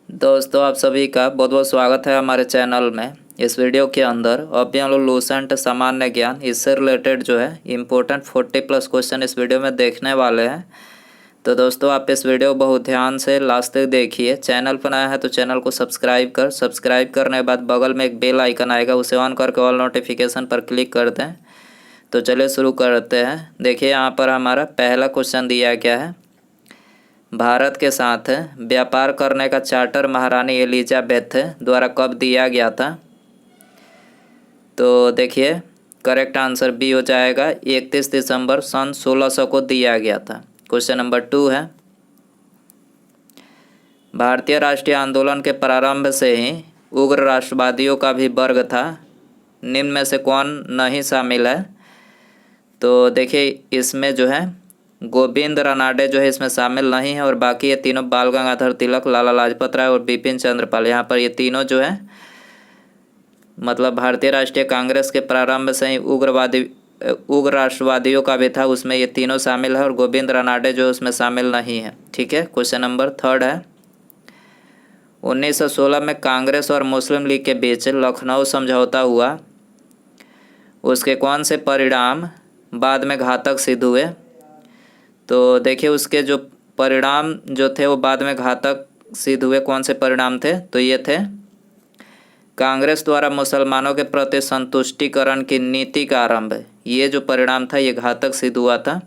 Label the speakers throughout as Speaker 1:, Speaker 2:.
Speaker 1: दोस्तों आप सभी का बहुत बहुत स्वागत है हमारे चैनल में। इस वीडियो के अंदर अभी हम लोग लूसेंट सामान्य ज्ञान इससे रिलेटेड जो है इम्पोर्टेंट 40+ क्वेश्चन इस वीडियो में देखने वाले हैं। तो दोस्तों आप इस वीडियो को बहुत ध्यान से लास्ट तक देखिए। चैनल पर नया है तो चैनल को सब्सक्राइब करने के बाद बगल में एक बेल आइकन आएगा, उसे ऑन करके ऑल नोटिफिकेशन पर क्लिक कर दें। तो चलिए शुरू करते हैं। देखिए यहाँ पर हमारा पहला क्वेश्चन दिया गया है, भारत के साथ व्यापार करने का चार्टर महारानी एलिजाबेथ द्वारा कब दिया गया था? तो देखिए करेक्ट आंसर बी हो जाएगा, 31 दिसंबर सन 1600 को दिया गया था। क्वेश्चन नंबर 2 है, भारतीय राष्ट्रीय आंदोलन के प्रारंभ से ही उग्र राष्ट्रवादियों का भी वर्ग था, निम्न में से कौन नहीं शामिल है? तो देखिए इसमें जो है गोविंद रानाडे जो है इसमें शामिल नहीं है, और बाकी ये तीनों बाल गंगाधर तिलक, लाला लाजपत राय और बिपिन चंद्रपाल, यहाँ पर ये तीनों जो है मतलब भारतीय राष्ट्रीय कांग्रेस के प्रारंभ से ही उग्र राष्ट्रवादियों का भी था, उसमें ये तीनों शामिल है, और गोविंद रानाडे जो उसमें शामिल नहीं है। ठीक है। क्वेश्चन नंबर 3 है, 1916 में कांग्रेस और मुस्लिम लीग के बीच लखनऊ समझौता हुआ, उसके कौन से परिणाम बाद में घातक सिद्ध हुए? तो देखिए उसके जो परिणाम जो थे वो बाद में घातक सिद्ध हुए। कौन से परिणाम थे? तो ये थे, कांग्रेस द्वारा मुसलमानों के प्रति संतुष्टिकरण की नीति का आरंभ, ये जो परिणाम था ये घातक सिद्ध हुआ था।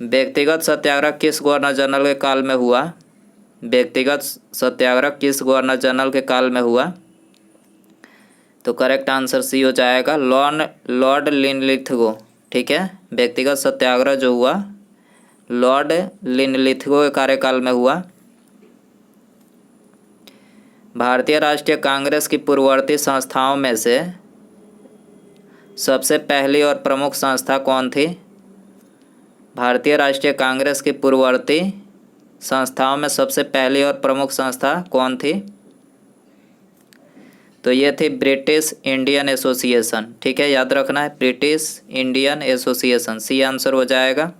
Speaker 1: व्यक्तिगत सत्याग्रह किस गवर्नर जनरल के काल में हुआ? व्यक्तिगत सत्याग्रह किस गवर्नर जनरल के काल में हुआ? तो करेक्ट आंसर सी हो जाएगा, लॉर्ड लिनलिथगो। ठीक है, व्यक्तिगत सत्याग्रह जो हुआ लॉर्ड लिनलिथगो के कार्यकाल में हुआ। भारतीय राष्ट्रीय कांग्रेस की पूर्ववर्ती संस्थाओं में से सबसे पहली और प्रमुख संस्था कौन थी? भारतीय राष्ट्रीय कांग्रेस की पूर्ववर्ती संस्थाओं में सबसे पहली और प्रमुख संस्था कौन थी? तो ये थी ब्रिटिश इंडियन एसोसिएशन। ठीक है, याद रखना है, British Indian Association, C answer हो जाएगा।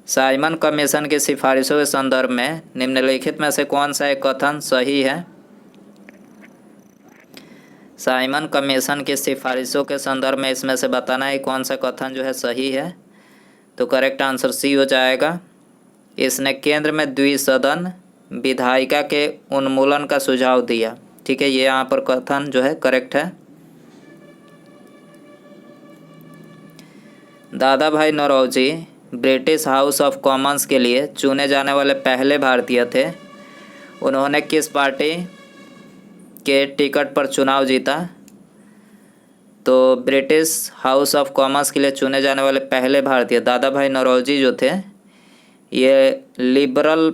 Speaker 1: साइमन कमीशन की सिफारिशों के संदर्भ में निम्नलिखित में से कौन सा एक कथन सही है? साइमन कमीशन की सिफारिशों के संदर्भ में इसमें से बताना है कौन सा कथन जो है सही है। तो करेक्ट आंसर सी हो जाएगा, इसने केंद्र में द्विसदन विधायिका के उन्मूलन का सुझाव दिया। ठीक है, ये यहाँ पर कथन जो है करेक्ट है। Dadabhai Naoroji British House of Commons के लिए चुने जाने वाले पहले भारतीय थे। उन्होंने किस पार्टी के टिकट पर चुनाव जीता? तो ब्रिटिश हाउस ऑफ कॉमन्स के लिए चुने जाने वाले पहले भारतीय दादा भाई नौरोजी जो थे, ये लिबरल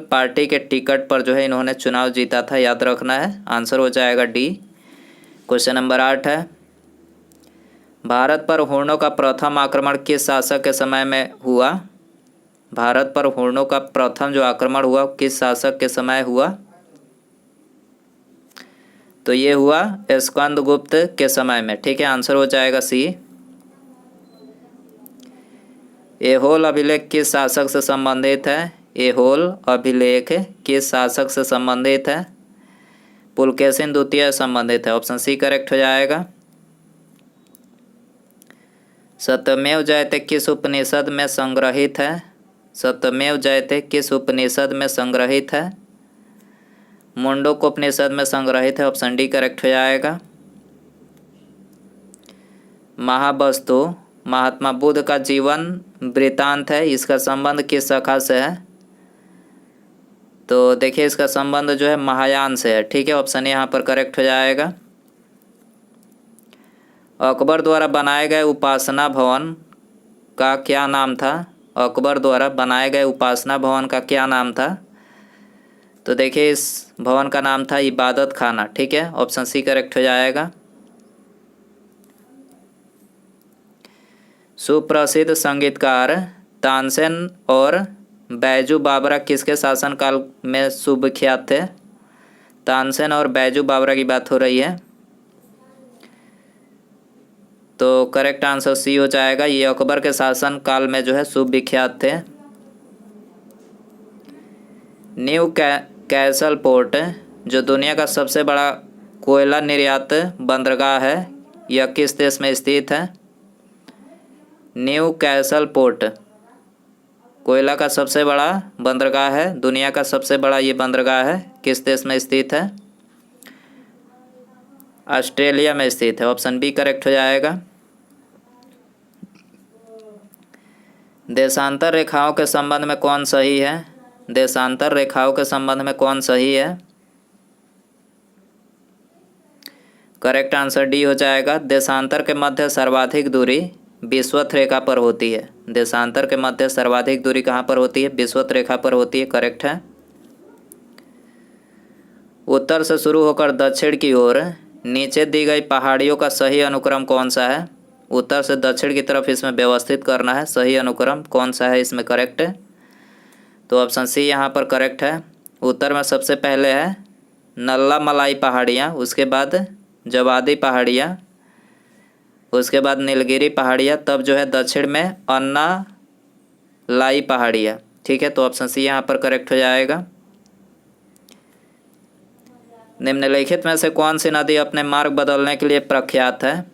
Speaker 1: पार्टी के टिकट पर जो है इन्होंने चुनाव जीता था, याद रखना है। आंसर हो जाएगा डी। क्वेश्चन नंबर 8 है, भारत पर हुर्णों का प्रथम आक्रमण किस शासक के समय में हुआ? भारत पर हुर्णों का प्रथम जो आक्रमण हुआ किस शासक के समय हुआ? तो ये हुआ स्कंदगुप्त के समय में। ठीक है, आंसर हो जाएगा सी। ऐहोल अभिलेख किस शासक से संबंधित है? ऐहोल अभिलेख किस शासक से संबंधित है? पुलकेशिन द्वितीय संबंधित है। ऑप्शन सी करेक्ट हो जाएगा। सत्यमेव जयते किस उपनिषद में संग्रहित है? सत्यमेव जयते किस उपनिषद में संग्रहित है? मुंडकोपनिषद में संग्रहित है। ऑप्शन डी करेक्ट हो जाएगा। महावस्तु महात्मा बुद्ध का जीवन वृत्तांत है, इसका संबंध किस शाखा से है? तो देखिए इसका संबंध जो है महायान से है। ठीक है, ऑप्शन यहाँ पर करेक्ट हो जाएगा। अकबर द्वारा बनाए गए उपासना भवन का क्या नाम था? अकबर द्वारा बनाए गए उपासना भवन का क्या नाम था? तो देखिए इस भवन का नाम था इबादत खाना। ठीक है, ऑप्शन सी करेक्ट हो जाएगा। सुप्रसिद्ध संगीतकार तानसेन और बैजू बावरा किसके शासनकाल में सुविख्यात थे? तानसेन और बैजू बावरा की बात हो रही है। तो करेक्ट आंसर सी हो जाएगा, ये अकबर के शासन काल में जो है सुविख्यात थे। न्यू कैसल पोर्ट जो दुनिया का सबसे बड़ा कोयला निर्यात बंदरगाह है, यह किस देश में स्थित है? न्यू कैसल पोर्ट कोयला का सबसे बड़ा बंदरगाह है, दुनिया का सबसे बड़ा ये बंदरगाह है, किस देश में स्थित है? ऑस्ट्रेलिया में स्थित है। ऑप्शन बी करेक्ट हो जाएगा। देशांतर रेखाओं के संबंध में कौन सही है? देशांतर रेखाओं के संबंध में कौन सही है? करेक्ट आंसर डी हो जाएगा। देशांतर के मध्य सर्वाधिक दूरी विषुवत रेखा पर होती है। देशांतर के मध्य सर्वाधिक दूरी कहाँ पर होती है? विषुवत रेखा पर होती है। करेक्ट है। उत्तर से शुरू होकर दक्षिण की ओर नीचे दी गई पहाड़ियों का सही अनुक्रम कौन सा है? उत्तर से दक्षिण की तरफ इसमें व्यवस्थित करना है। सही अनुक्रम कौन सा है इसमें? करेक्ट है। तो ऑप्शन सी यहाँ पर करेक्ट है। उत्तर में सबसे पहले है नल्ला मलाई पहाड़ियाँ, उसके बाद जवादी पहाड़ियाँ, उसके बाद नीलगिरी पहाड़ियाँ, तब जो है दक्षिण में अन्ना लाई पहाड़ियाँ। ठीक है, तो ऑप्शन सी यहाँ पर करेक्ट हो जाएगा। निम्नलिखित में से कौन सी नदी अपने मार्ग बदलने के लिए प्रख्यात है?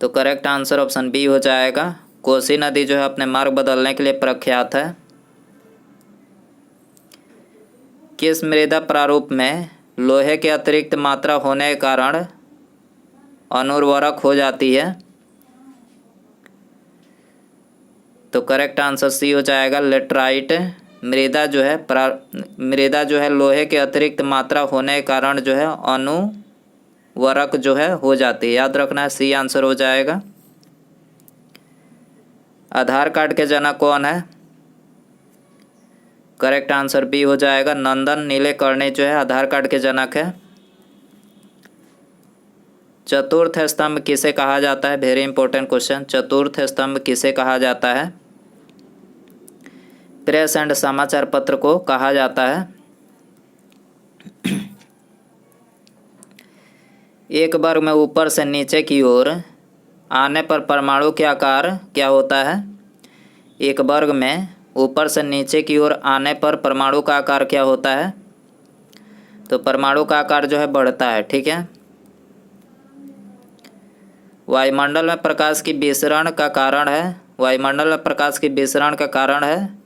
Speaker 1: तो करेक्ट आंसर ऑप्शन बी हो जाएगा। कोसी नदी जो है अपने मार्ग बदलने के लिए प्रख्यात है। किस मृदा प्रारूप में लोहे के अतिरिक्त मात्रा होने के कारण अनुर्वरक हो जाती है? तो करेक्ट आंसर सी हो जाएगा। लेटराइट मृदा जो है लोहे के अतिरिक्त मात्रा होने के कारण जो है अनुवर्तक जो है हो जाती है। याद रखना है, सी आंसर हो जाएगा। आधार कार्ड के जनक कौन है? करेक्ट आंसर बी हो जाएगा। नंदन नीलेकर्णी जो है आधार कार्ड के जनक है। चतुर्थ स्तंभ किसे कहा जाता है? Very important question. चतुर्थ स्तंभ किसे कहा जाता है? प्रेस एंड समाचार पत्र को कहा जाता है। एक वर्ग में ऊपर से नीचे की ओर आने पर परमाणु के आकार क्या होता है? एक वर्ग में ऊपर से नीचे की ओर आने पर परमाणु का आकार क्या होता है? तो परमाणु का आकार जो है बढ़ता है। ठीक है। वायुमंडल में प्रकाश की विसरण का कारण है, वायुमंडल में प्रकाश की विसरण का कारण है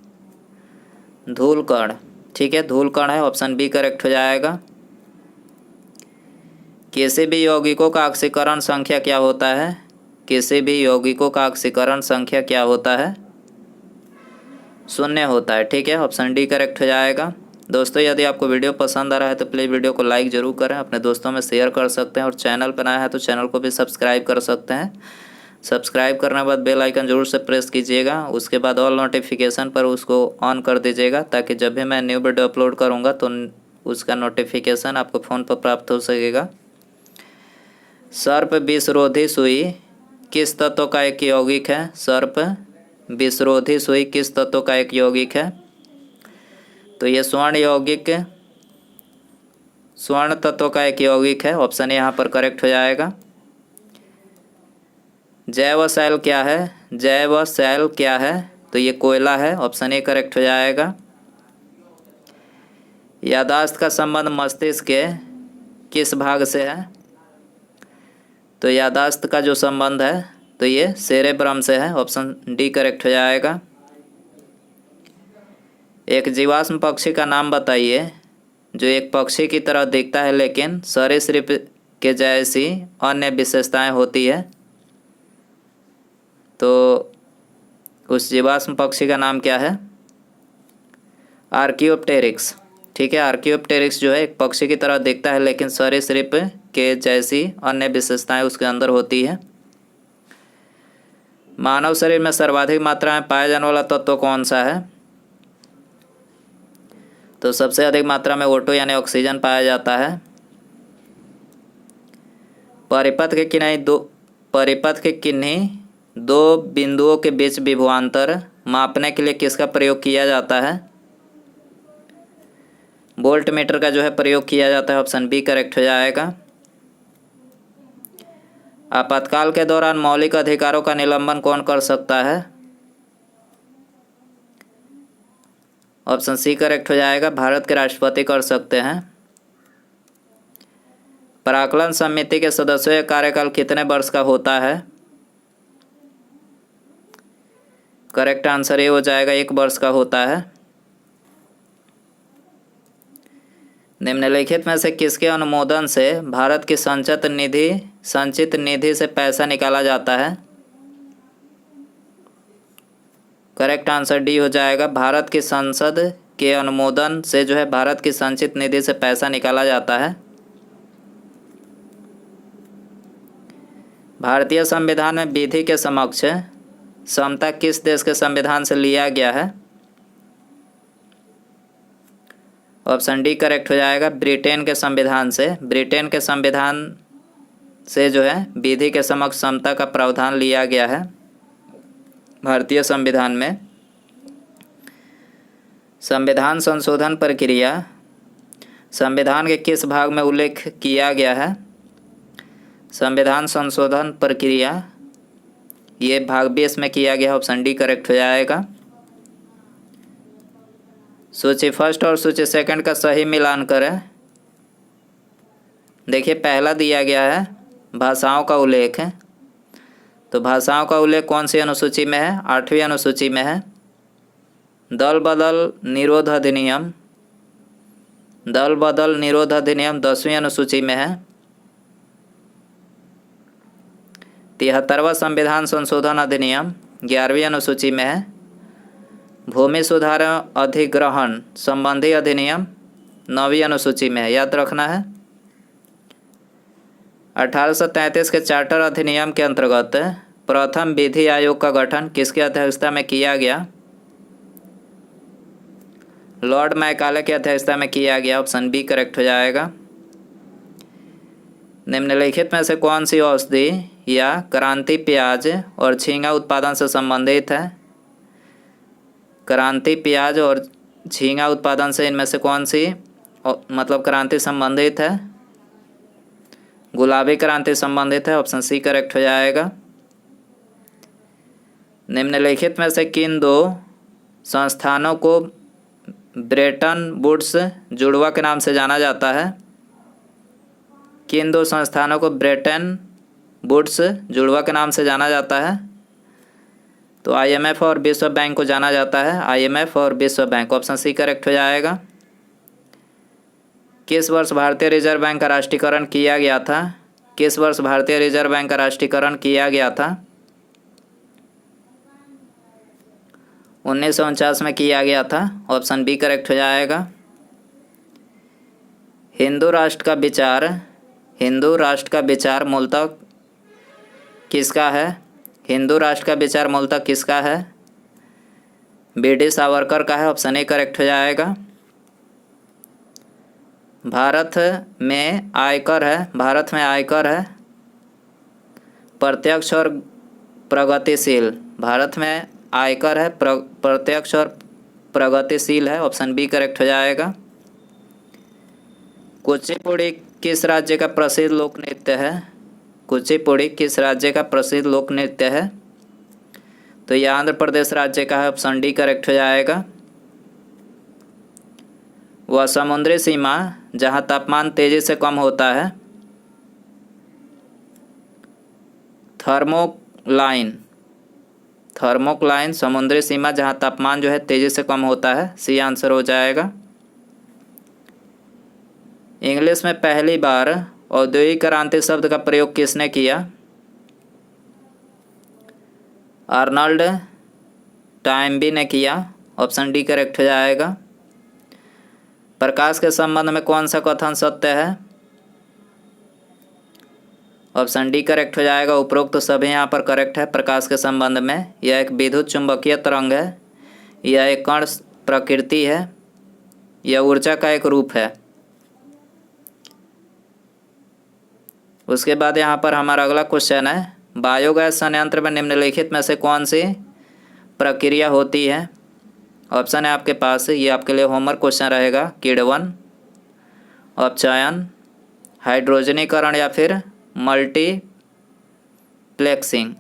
Speaker 1: धूल कण। ठीक है, धूल कण है। ऑप्शन बी करेक्ट हो जाएगा। किसी भी यौगिकों का ऑक्सीकरण संख्या क्या होता है? किसी भी यौगिकों का ऑक्सीकरण संख्या क्या होता है? 0 होता है। ठीक है, ऑप्शन डी करेक्ट हो जाएगा। दोस्तों, यदि आपको वीडियो पसंद आ रहा है तो प्लीज़ वीडियो को लाइक ज़रूर करें, अपने दोस्तों में शेयर कर सकते हैं, और चैनल पर नया है तो चैनल को भी सब्सक्राइब कर सकते हैं। सब्सक्राइब करने के बाद बेल आइकन जरूर से प्रेस कीजिएगा, उसके बाद ऑल नोटिफिकेशन पर उसको ऑन कर दीजिएगा, ताकि जब भी मैं न्यू वीडियो अपलोड करूँगा तो उसका नोटिफिकेशन आपको फ़ोन पर प्राप्त हो सकेगा। सर्प विषरोधी सुई किस तत्व का एक यौगिक है? सर्प विषरोधी सुई किस तत्व का एक यौगिक है? तो ये स्वर्ण तत्व का एक यौगिक है। ऑप्शन यहाँ पर करेक्ट हो जाएगा। जैव शैल क्या है? जैव शैल क्या है? तो ये कोयला है। ऑप्शन ए करेक्ट हो जाएगा। याददाश्त का संबंध मस्तिष्क के किस भाग से है? तो याददाश्त का जो संबंध है तो ये सेरेब्रम से है। ऑप्शन डी करेक्ट हो जाएगा। एक जीवाश्म पक्षी का नाम बताइए जो एक पक्षी की तरह दिखता है लेकिन सरीसृप के जैसी अन्य विशेषताएं होती है। तो उस जीवाश्म पक्षी का नाम क्या है? आर्कियोप्टेरिक्स। ठीक है, आर्कियोप्टेरिक्स जो है एक पक्षी की तरह दिखता है लेकिन सरीसृप के जैसी अन्य विशेषताएं उसके अंदर होती है। मानव शरीर में सर्वाधिक मात्रा में पाया जाने वाला तत्व कौन सा है? तो सबसे अधिक मात्रा में O2 यानी ऑक्सीजन पाया जाता है। परिपथ के किन्हीं दो बिंदुओं के बीच विभवांतर मापने के लिए किसका प्रयोग किया जाता है? वोल्ट मीटर का जो है प्रयोग किया जाता है। ऑप्शन बी करेक्ट हो जाएगा। आपातकाल के दौरान मौलिक अधिकारों का निलंबन कौन कर सकता है? ऑप्शन सी करेक्ट हो जाएगा, भारत के राष्ट्रपति कर सकते हैं। प्राक्कलन समिति के सदस्यों का कार्यकाल कितने वर्ष का होता है? करेक्ट आंसर ये हो जाएगा, 1 वर्ष का होता है। निम्नलिखित में से किसके अनुमोदन से भारत की संचित निधि से पैसा निकाला जाता है? करेक्ट आंसर डी हो जाएगा, भारत की संसद के अनुमोदन से जो है भारत की संचित निधि से पैसा निकाला जाता है। भारतीय संविधान में विधि के समक्ष समता किस देश के संविधान से लिया गया है? ऑप्शन डी करेक्ट हो जाएगा, ब्रिटेन के संविधान से। ब्रिटेन के संविधान से जो है विधि के समक्ष समता का प्रावधान लिया गया है भारतीय संविधान में। संविधान संशोधन प्रक्रिया संविधान के किस भाग में उल्लेख किया गया है? संविधान संशोधन प्रक्रिया ये भाग 20 में किया गया। ऑप्शन डी करेक्ट हो जाएगा। सूची फर्स्ट और सूची सेकंड का सही मिलान करें। देखिए पहला दिया गया है भाषाओं का उल्लेख है, तो भाषाओं का उल्लेख कौन सी अनुसूची में है? 8वीं अनुसूची में है। दल बदल निरोध अधिनियम 10वीं अनुसूची में है। 73वां संविधान संशोधन अधिनियम 11वीं अनुसूची में है। भूमि सुधार अधिग्रहण संबंधी अधिनियम 9वीं अनुसूची में है, याद रखना है। 1833 के चार्टर अधिनियम के अंतर्गत प्रथम विधि आयोग का गठन किसकी अध्यक्षता में किया गया? लॉर्ड मैकाले की अध्यक्षता में किया गया। ऑप्शन बी करेक्ट हो जाएगा। निम्नलिखित में से कौन सी औषधि या क्रांति प्याज और झींगा उत्पादन से संबंधित है? क्रांति प्याज और झींगा उत्पादन से इनमें से कौन सी क्रांति संबंधित है? गुलाबी क्रांति संबंधित है। ऑप्शन सी करेक्ट हो जाएगा। निम्नलिखित में से किन 2 संस्थानों को ब्रेटन वुड्स जुड़वा के नाम से जाना जाता है? किन 2 संस्थानों को ब्रेटन वुड्स जुड़वा के नाम से जाना जाता है? तो IMF और विश्व बैंक को जाना जाता है। IMF और विश्व बैंक। ऑप्शन सी करेक्ट हो जाएगा। किस वर्ष भारतीय रिजर्व बैंक का राष्ट्रीयकरण किया गया था? किस वर्ष भारतीय रिजर्व बैंक का राष्ट्रीयकरण किया गया था? 1949 में किया गया था। ऑप्शन बी करेक्ट हो जाएगा। हिंदू राष्ट्र का विचार मूलतः किसका है? हिंदू राष्ट्र का विचार मूलतः किसका है? BD सावरकर का है। ऑप्शन ए करेक्ट हो जाएगा। भारत में आयकर है प्रत्यक्ष और प्रगतिशील। भारत में आयकर है प्रत्यक्ष और प्रगतिशील है। ऑप्शन बी करेक्ट हो जाएगा। कुचिपुड़ी किस राज्य का प्रसिद्ध लोक नृत्य है? कुचिपुड़ी किस राज्य का प्रसिद्ध लोक नृत्य है? तो यह आंध्र प्रदेश राज्य का है। ऑप्शन डी करेक्ट हो जाएगा। वह समुद्री सीमा जहां तापमान तेजी से कम होता है। थर्मोक्लाइन समुद्री सीमा जहां तापमान जो है तेजी से कम होता है। सी आंसर हो जाएगा। इंग्लिश में पहली बार औद्योगिक क्रांति शब्द का प्रयोग किसने किया? आर्नल्ड टाइम्बी ने किया। ऑप्शन डी करेक्ट हो जाएगा। प्रकाश के संबंध में कौन सा कथन सत्य है? ऑप्शन डी करेक्ट हो जाएगा। उपरोक्त सभी यहाँ पर करेक्ट है। प्रकाश के संबंध में यह एक विद्युत चुंबकीय तरंग है, यह एक कण प्रकृति है, यह ऊर्जा का एक रूप है। उसके बाद यहाँ पर हमारा अगला क्वेश्चन है, बायोगैस संयंत्र में निम्नलिखित में से कौन सी प्रक्रिया होती है? ऑप्शन है आपके पास, ये आपके लिए होमवर्क क्वेश्चन रहेगा। किण्वन, अपचयन, हाइड्रोजनीकरण या फिर मल्टीप्लेक्सिंग।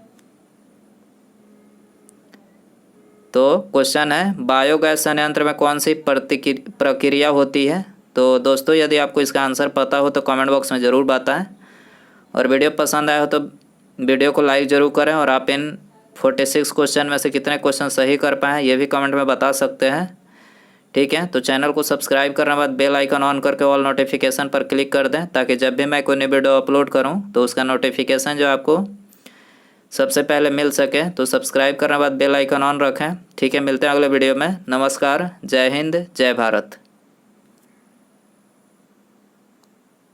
Speaker 1: तो क्वेश्चन है बायोगैस संयंत्र में कौन सी प्रक्रिया होती है। तो दोस्तों यदि आपको इसका आंसर पता हो तो कमेंट बॉक्स में ज़रूर बताएं, और वीडियो पसंद आया हो तो वीडियो को लाइक ज़रूर करें, और आप इन 46 क्वेश्चन में से कितने क्वेश्चन सही कर पाएँ ये भी कमेंट में बता सकते हैं। ठीक है, तो चैनल को सब्सक्राइब करने के बाद बेल आइकन ऑन करके ऑल नोटिफिकेशन पर क्लिक कर दें, ताकि जब भी मैं कोई नई वीडियो अपलोड करूं तो उसका नोटिफिकेशन जो आपको सबसे पहले मिल सके। तो सब्सक्राइब करने के बाद बेल आइकन ऑन रखें। ठीक है, मिलते हैं अगले वीडियो में। नमस्कार, जय हिंद, जय भारत।